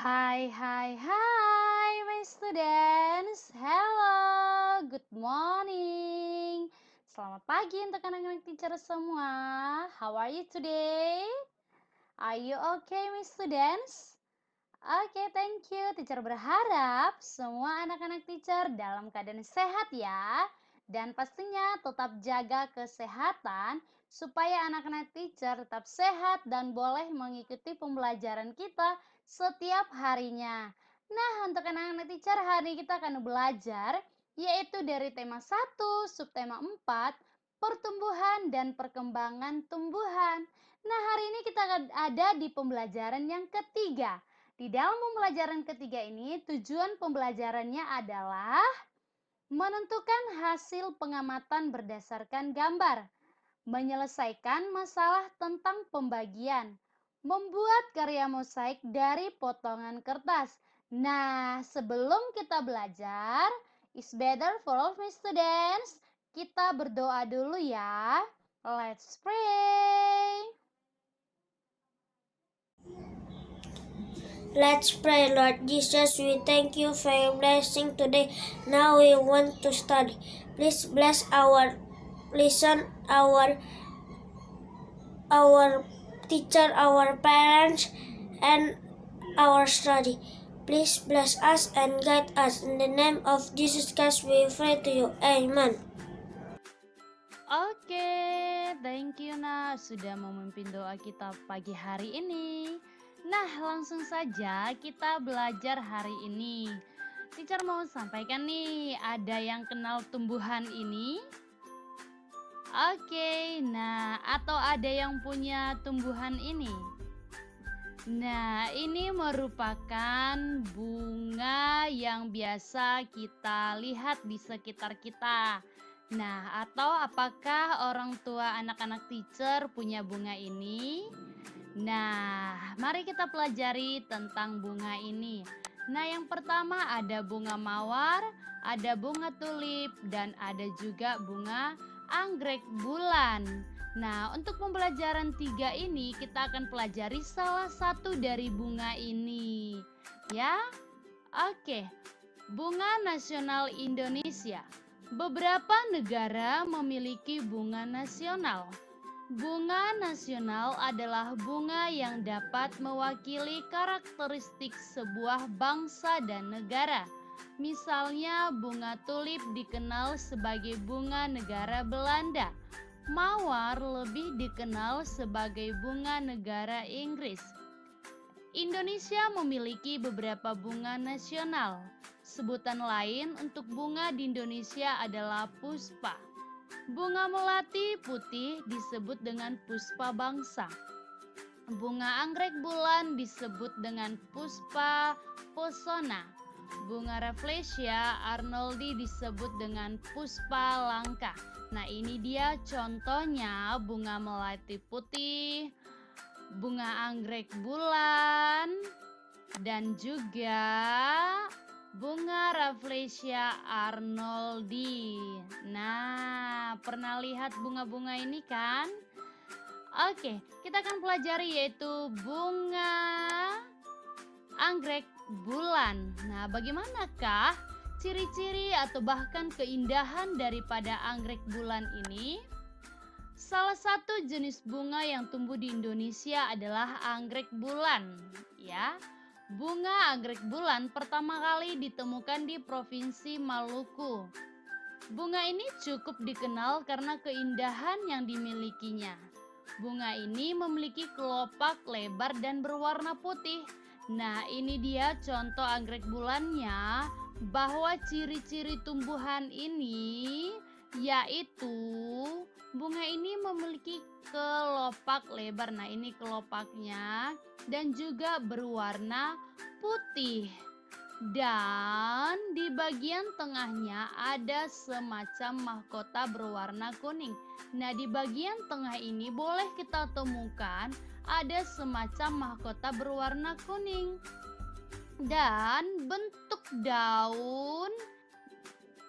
Hai, my students. Hello, good morning. Selamat pagi untuk anak-anak teacher semua. How are you today? Are you okay, my students? Oke, thank you. Teacher berharap semua anak-anak teacher dalam keadaan sehat ya. Dan pastinya tetap jaga kesehatan supaya anak-anak teacher tetap sehat dan boleh mengikuti pembelajaran kita setiap harinya. Nah, untuk anak-anak teacher hari ini kita akan belajar yaitu dari tema 1, subtema 4, pertumbuhan dan perkembangan tumbuhan. Nah, hari ini kita akan ada di pembelajaran yang ketiga. Di dalam pembelajaran ketiga ini, tujuan pembelajarannya adalah menentukan hasil pengamatan berdasarkan gambar, menyelesaikan masalah tentang pembagian, membuat karya mosaik dari potongan kertas. Nah, sebelum kita belajar, it's better for all my students. Kita berdoa dulu ya. Let's pray. Let's pray, Lord Jesus. We thank you for your blessing today. Now we want to study. Please bless our lesson, our teacher, our parents, and our study. Please bless us and guide us. In the name of Jesus Christ, we pray to you. Amen. Oke, thank you Nak sudah memimpin doa kita pagi hari ini. Nah, langsung saja kita belajar hari ini. Teacher mau sampaikan nih, ada yang kenal tumbuhan ini? Oke, nah atau ada yang punya tumbuhan ini? Nah, ini merupakan bunga yang biasa kita lihat di sekitar kita. Nah, atau apakah orang tua anak-anak teacher punya bunga ini? Nah, mari kita pelajari tentang bunga ini. Nah, yang pertama ada bunga mawar, ada bunga tulip, dan ada juga bunga anggrek bulan. Nah, untuk pembelajaran 3 ini kita akan pelajari salah satu dari bunga ini. Ya, oke. Bunga nasional Indonesia. Beberapa negara memiliki bunga nasional. Bunga nasional adalah bunga yang dapat mewakili karakteristik sebuah bangsa dan negara. Misalnya, bunga tulip dikenal sebagai bunga negara Belanda. Mawar lebih dikenal sebagai bunga negara Inggris. Indonesia memiliki beberapa bunga nasional. Sebutan lain untuk bunga di Indonesia adalah puspa. Bunga melati putih disebut dengan puspa bangsa. Bunga anggrek bulan disebut dengan puspa pesona. Bunga Rafflesia arnoldi disebut dengan puspa langka. Nah, ini dia contohnya bunga melati putih, bunga anggrek bulan, dan juga bunga Rafflesia arnoldi. Nah, pernah lihat bunga-bunga ini kan? Oke, kita akan pelajari yaitu bunga anggrek bulan. Nah, bagaimanakah ciri-ciri atau bahkan keindahan daripada anggrek bulan ini? Salah satu jenis bunga yang tumbuh di Indonesia adalah anggrek bulan, ya. Bunga anggrek bulan pertama kali ditemukan di Provinsi Maluku. Bunga ini cukup dikenal karena keindahan yang dimilikinya. Bunga ini memiliki kelopak lebar dan berwarna putih. Nah, ini dia contoh anggrek bulannya, bahwa ciri-ciri tumbuhan ini yaitu bunga ini memiliki kelopak lebar. Nah, ini kelopaknya dan juga berwarna putih. Dan di bagian tengahnya ada semacam mahkota berwarna kuning. Nah, di bagian tengah ini boleh kita temukan ada semacam mahkota berwarna kuning. Dan bentuk daun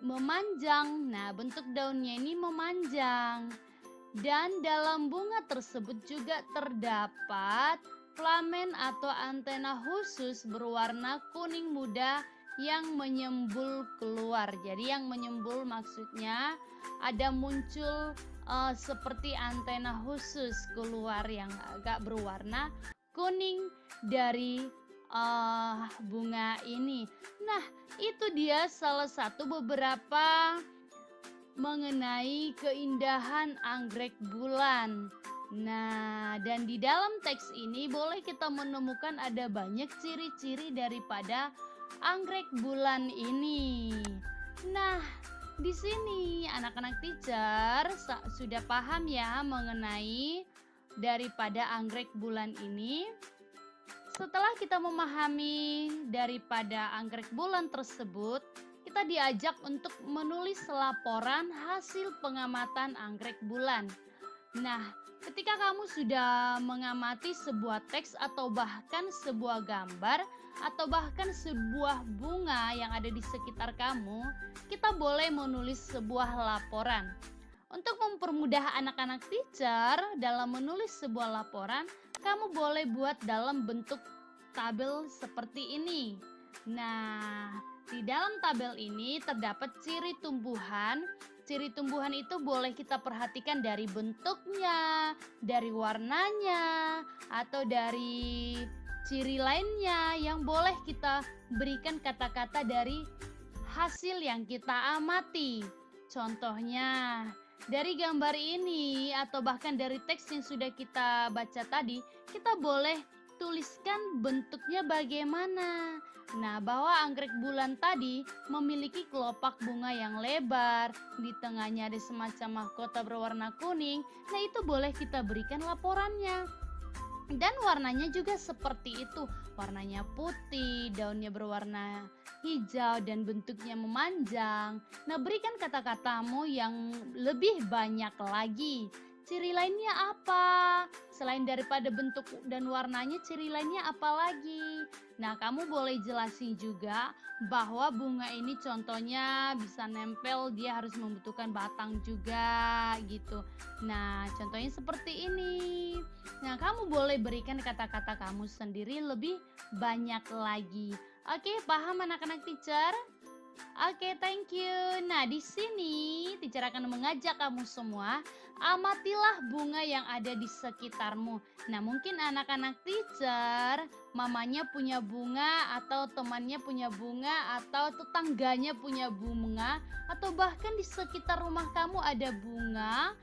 memanjang. Nah, bentuk daunnya ini memanjang. Dan dalam bunga tersebut juga terdapat Filamen atau antena khusus berwarna kuning muda yang menyembul keluar. Jadi yang menyembul maksudnya ada muncul seperti antena khusus keluar yang agak berwarna kuning dari bunga ini. Nah, itu dia salah satu beberapa mengenai keindahan anggrek bulan. Nah, dan di dalam teks ini boleh kita menemukan ada banyak ciri-ciri daripada anggrek bulan ini. Nah, di sini anak-anak teacher sudah paham ya mengenai daripada anggrek bulan ini. Setelah kita memahami daripada anggrek bulan tersebut, kita diajak untuk menulis laporan hasil pengamatan anggrek bulan. Nah, ketika kamu sudah mengamati sebuah teks atau bahkan sebuah gambar atau bahkan sebuah bunga yang ada di sekitar kamu, kita boleh menulis sebuah laporan. Untuk mempermudah anak-anak teacher dalam menulis sebuah laporan, kamu boleh buat dalam bentuk tabel seperti ini. Nah, di dalam tabel ini terdapat ciri tumbuhan. Ciri tumbuhan itu boleh kita perhatikan dari bentuknya, dari warnanya, atau dari ciri lainnya yang boleh kita berikan kata-kata dari hasil yang kita amati. Contohnya, dari gambar ini atau bahkan dari teks yang sudah kita baca tadi, kita boleh tuliskan bentuknya bagaimana. Nah, bahwa anggrek bulan tadi memiliki kelopak bunga yang lebar, di tengahnya ada semacam mahkota berwarna kuning. Nah, itu boleh kita berikan laporannya. Dan warnanya juga seperti itu. Warnanya putih, daunnya berwarna hijau dan bentuknya memanjang. Nah, berikan kata-katamu yang lebih banyak lagi. Ciri lainnya apa? Selain daripada bentuk dan warnanya, ciri lainnya apa lagi? Nah, kamu boleh jelasin juga bahwa bunga ini contohnya bisa nempel, dia harus membutuhkan batang juga gitu. Nah, contohnya seperti ini. Nah, kamu boleh berikan kata-kata kamu sendiri lebih banyak lagi. Oke, paham anak-anak teacher? Oke, thank you. Nah, di sini teacher akan mengajak kamu semua, amatilah bunga yang ada di sekitarmu. Nah, mungkin anak-anak teacher, mamanya punya bunga, atau temannya punya bunga, atau tetangganya punya bunga, atau bahkan di sekitar rumah kamu ada bunga.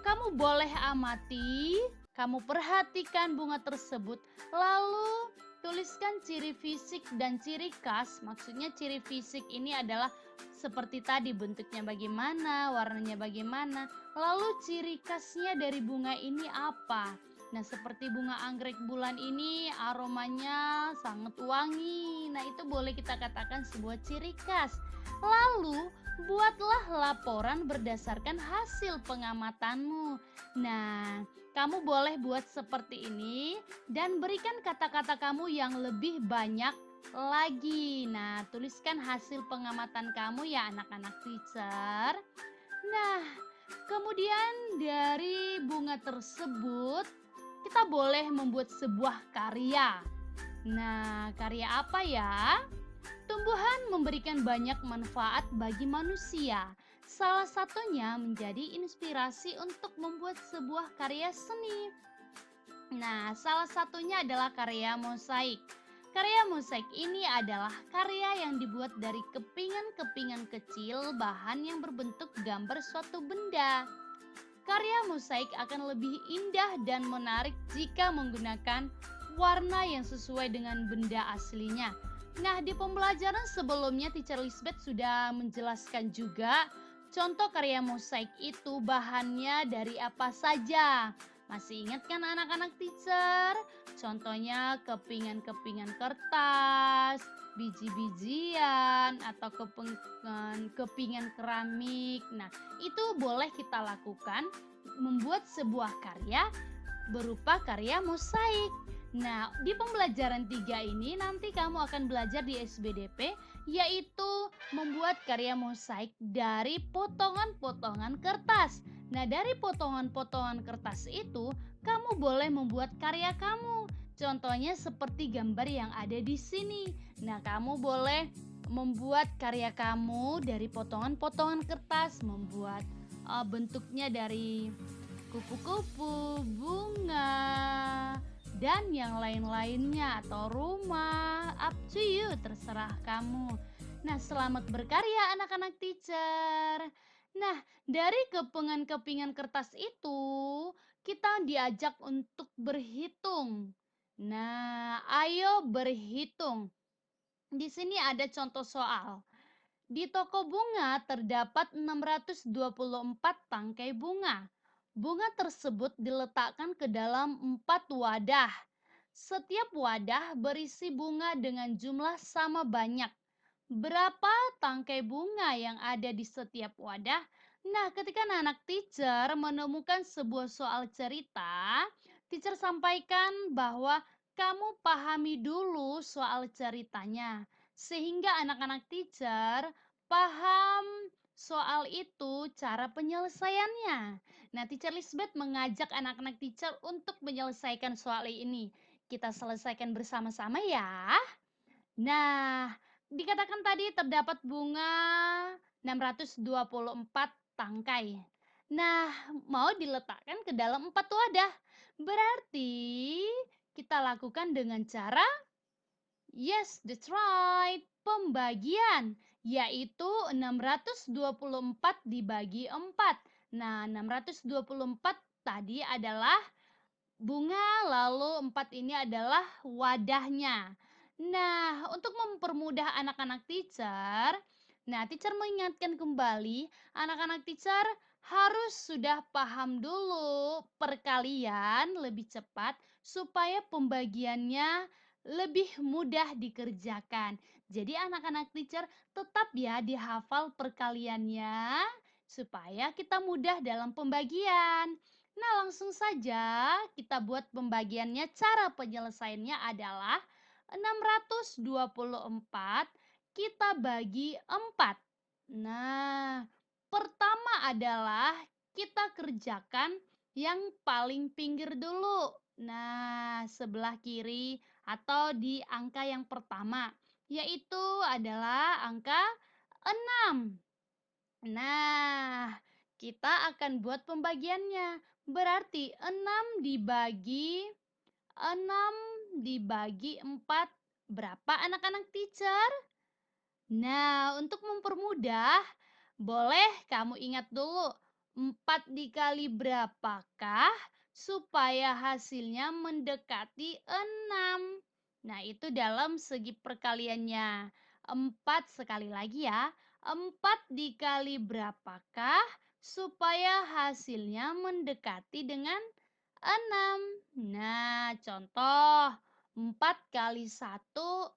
Kamu boleh amati, kamu perhatikan bunga tersebut, lalu tuliskan ciri fisik dan ciri khas. Maksudnya ciri fisik ini adalah seperti tadi, bentuknya bagaimana, warnanya bagaimana. Lalu ciri khasnya dari bunga ini apa? Nah, seperti bunga anggrek bulan ini aromanya sangat wangi. Nah, itu boleh kita katakan sebuah ciri khas. Lalu, buatlah laporan berdasarkan hasil pengamatanmu. Nah, kamu boleh buat seperti ini dan berikan kata-kata kamu yang lebih banyak lagi. Nah, tuliskan hasil pengamatan kamu ya anak-anak teacher. Nah, kemudian dari bunga tersebut, kita boleh membuat sebuah karya. Nah, karya apa ya? Tumbuhan memberikan banyak manfaat bagi manusia. Salah satunya menjadi inspirasi untuk membuat sebuah karya seni. Nah, salah satunya adalah karya mosaik. Karya mosaik ini adalah karya yang dibuat dari kepingan-kepingan kecil bahan yang berbentuk gambar suatu benda. Karya mosaik akan lebih indah dan menarik jika menggunakan warna yang sesuai dengan benda aslinya. Nah, di pembelajaran sebelumnya Teacher Lisbeth sudah menjelaskan juga contoh karya mosaik itu bahannya dari apa saja. Masih ingat kan anak-anak teacher? Contohnya kepingan-kepingan kertas, biji-bijian, atau kepingan keramik. Nah, itu boleh kita lakukan membuat sebuah karya berupa karya mosaik. Nah, di pembelajaran 3 ini nanti kamu akan belajar di SBDP, yaitu membuat karya mosaik dari potongan-potongan kertas. Nah, dari potongan-potongan kertas itu, kamu boleh membuat karya kamu. Contohnya seperti gambar yang ada di sini. Nah, kamu boleh membuat karya kamu dari potongan-potongan kertas, membuat bentuknya dari kupu-kupu, bunga, dan yang lain-lainnya atau rumah. Up to you, terserah kamu. Nah, selamat berkarya anak-anak teacher. Nah, dari kepingan-kepingan kertas itu, kita diajak untuk berhitung. Nah, ayo berhitung. Di sini ada contoh soal. Di toko bunga terdapat 624 tangkai bunga. Bunga tersebut diletakkan ke dalam 4 wadah. Setiap wadah berisi bunga dengan jumlah sama banyak. Berapa tangkai bunga yang ada di setiap wadah? Nah, ketika anak teacher menemukan sebuah soal cerita, teacher sampaikan bahwa kamu pahami dulu soal ceritanya, sehingga anak-anak teacher paham soal itu cara penyelesaiannya. Nah, teacher Lisbeth mengajak anak-anak teacher untuk menyelesaikan soal ini. Kita selesaikan bersama-sama ya. Nah, dikatakan tadi terdapat bunga 624 tangkai. Nah, mau diletakkan ke dalam 4 wadah. Berarti kita lakukan dengan cara yes, that's right, pembagian, yaitu 624 dibagi 4. Nah, 624 tadi adalah bunga, lalu 4 ini adalah wadahnya. Nah, untuk mempermudah anak-anak teacher, teacher mengingatkan kembali, anak-anak teacher harus sudah paham dulu perkalian lebih cepat supaya pembagiannya lebih mudah dikerjakan. Jadi anak-anak teacher tetap ya dihafal perkaliannya supaya kita mudah dalam pembagian. Nah, langsung saja kita buat pembagiannya. Cara penyelesaiannya adalah 624 kita bagi 4. Nah, pertama adalah kita kerjakan yang paling pinggir dulu. Nah, sebelah kiri atau di angka yang pertama, yaitu adalah angka 6. Nah, kita akan buat pembagiannya. Berarti 6 dibagi 4 berapa anak-anak teacher? Nah, untuk mempermudah, boleh kamu ingat dulu 4 dikali berapakah supaya hasilnya mendekati 6. Nah, itu dalam segi perkaliannya. 4 sekali lagi ya. 4 dikali berapakah supaya hasilnya mendekati dengan 6. Nah, contoh 4 kali 1,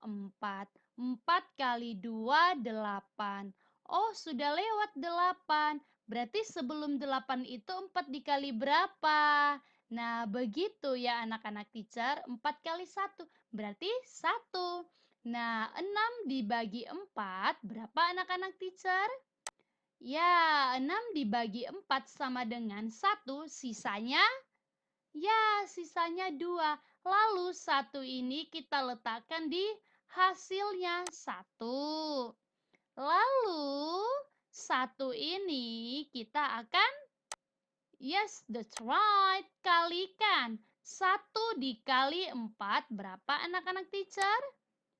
4. 4 kali 2, 8. Oh, sudah lewat 8. Berarti sebelum 8 itu 4 dikali berapa? Nah, begitu ya anak-anak teacher. 4 kali 1 berarti 1. Nah, 6 dibagi 4 berapa anak-anak teacher? Ya, 6 dibagi 4 sama dengan 1, sisanya ya, sisanya 2. Lalu 1 ini kita letakkan di hasilnya 1. Lalu 1 ini kita akan yes, that's right, kalikan. 1 dikali 4 berapa anak-anak teacher?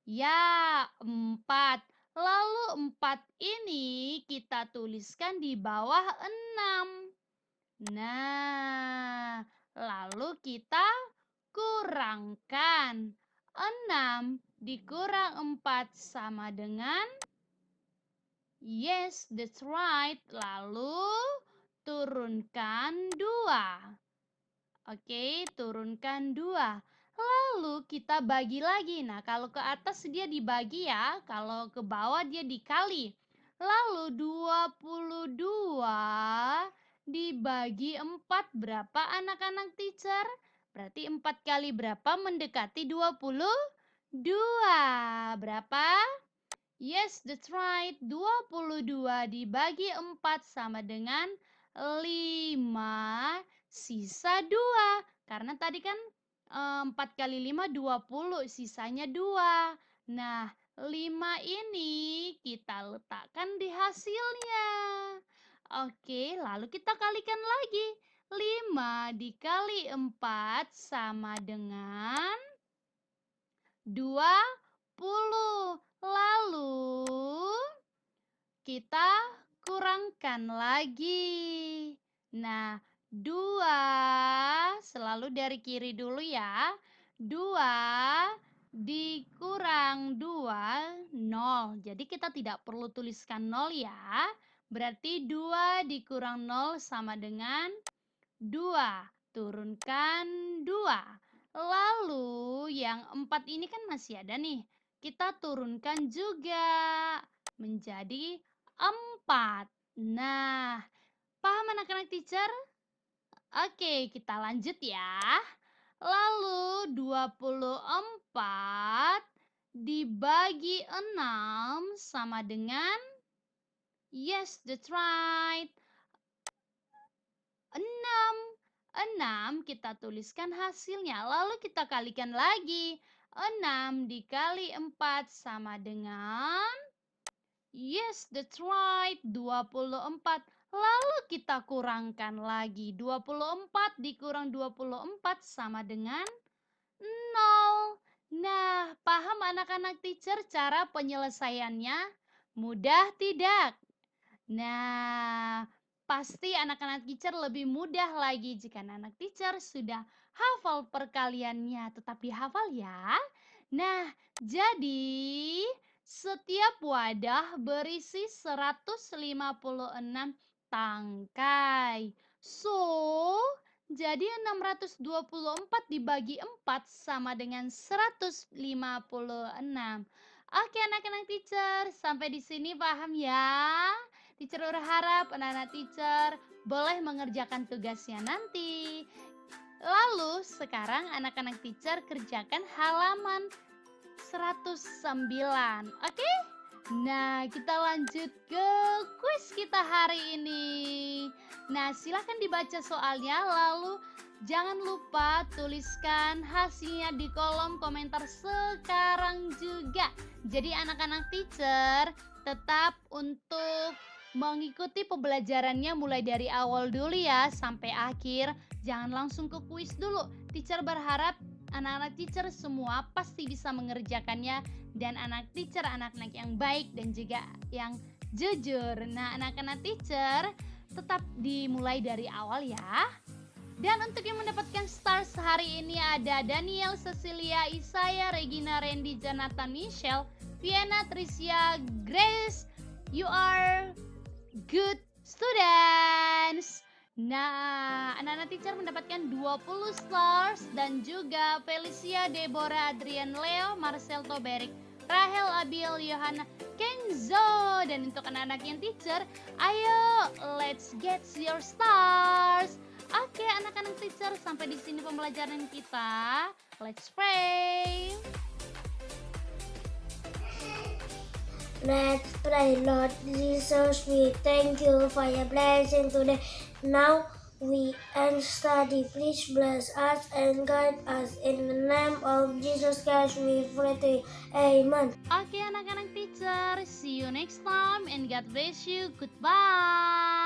Ya, 4. Lalu 4 ini kita tuliskan di bawah 6. Nah, lalu kita kurangkan. 6 dikurang 4 sama dengan yes, that's right. Lalu turunkan 2. Oke, turunkan 2. Lalu kita bagi lagi. Nah, kalau ke atas dia dibagi ya, kalau ke bawah dia dikali. Lalu 22 dibagi 4 berapa anak-anak teacher? Berarti 4 kali berapa mendekati 22? Berapa? Yes, that's right. 22 dibagi 4 sama dengan 5, sisa 2. Karena tadi kan 4 kali 5 20, sisanya 2. Nah, 5 ini kita letakkan di hasilnya. Oke, lalu kita kalikan lagi. 5 dikali 4 sama dengan 20. Lalu kita kurangkan lagi. Nah, 2 selalu dari kiri dulu ya. 2 dikurang 2, 0. Jadi kita tidak perlu tuliskan 0 ya. Berarti 2 dikurang 0 sama dengan 2. Turunkan 2. Lalu yang 4 ini kan masih ada nih. Kita turunkan juga menjadi 4. Nah, paham anak-anak teacher? Oke, kita lanjut ya. Lalu 24 dibagi 6 sama dengan, yes, that's right, 6. 6 kita tuliskan hasilnya, lalu kita kalikan lagi. 6 dikali 4 sama dengan, yes, that's right, 24. Lalu kita kurangkan lagi. 24 dikurang 24 sama dengan 0. Nah, paham anak-anak teacher cara penyelesaiannya? Mudah tidak? Nah, pasti anak-anak teacher lebih mudah lagi jika anak teacher sudah hafal perkaliannya. Tetapi hafal ya. Nah, jadi setiap wadah berisi 156 tangkai. So, jadi 624 dibagi 4 sama dengan 156. Oke anak-anak teacher, sampai di sini paham ya? Teacher berharap anak-anak teacher boleh mengerjakan tugasnya nanti. Lalu sekarang anak-anak teacher kerjakan halaman 109. Oke? Nah, kita lanjut ke kuis kita hari ini. Nah, silahkan dibaca soalnya, lalu jangan lupa tuliskan hasilnya di kolom komentar sekarang juga. Jadi anak-anak teacher tetap untuk mengikuti pembelajarannya mulai dari awal dulu ya sampai akhir. Jangan langsung ke kuis dulu. Teacher berharap anak-anak teacher semua pasti bisa mengerjakannya dan anak teacher anak-anak yang baik dan juga yang jujur. Nah, anak-anak teacher tetap dimulai dari awal ya. Dan untuk yang mendapatkan stars hari ini ada Daniel, Cecilia, Isaya, Regina, Randy, Jonathan, Michelle, Vienna, Tricia, Grace. You are good students. Nah, anak-anak teacher mendapatkan 20 stars dan juga Felicia, Deborah, Adrian, Leo, Marcel, Toberik, Rahel, Abil, Yohana, Kenzo. Dan untuk anak-anak yang teacher, ayo let's get your stars. Oke, anak-anak teacher, sampai di sini pembelajaran kita. Let's pray. Let's pray. Lord Jesus, we thank you for your blessing today. Now we end study. Please bless us and guide us. In the name of Jesus Christ, we pray to you. Amen. Oke, anak-anak teacher, see you next time and God bless you. Goodbye.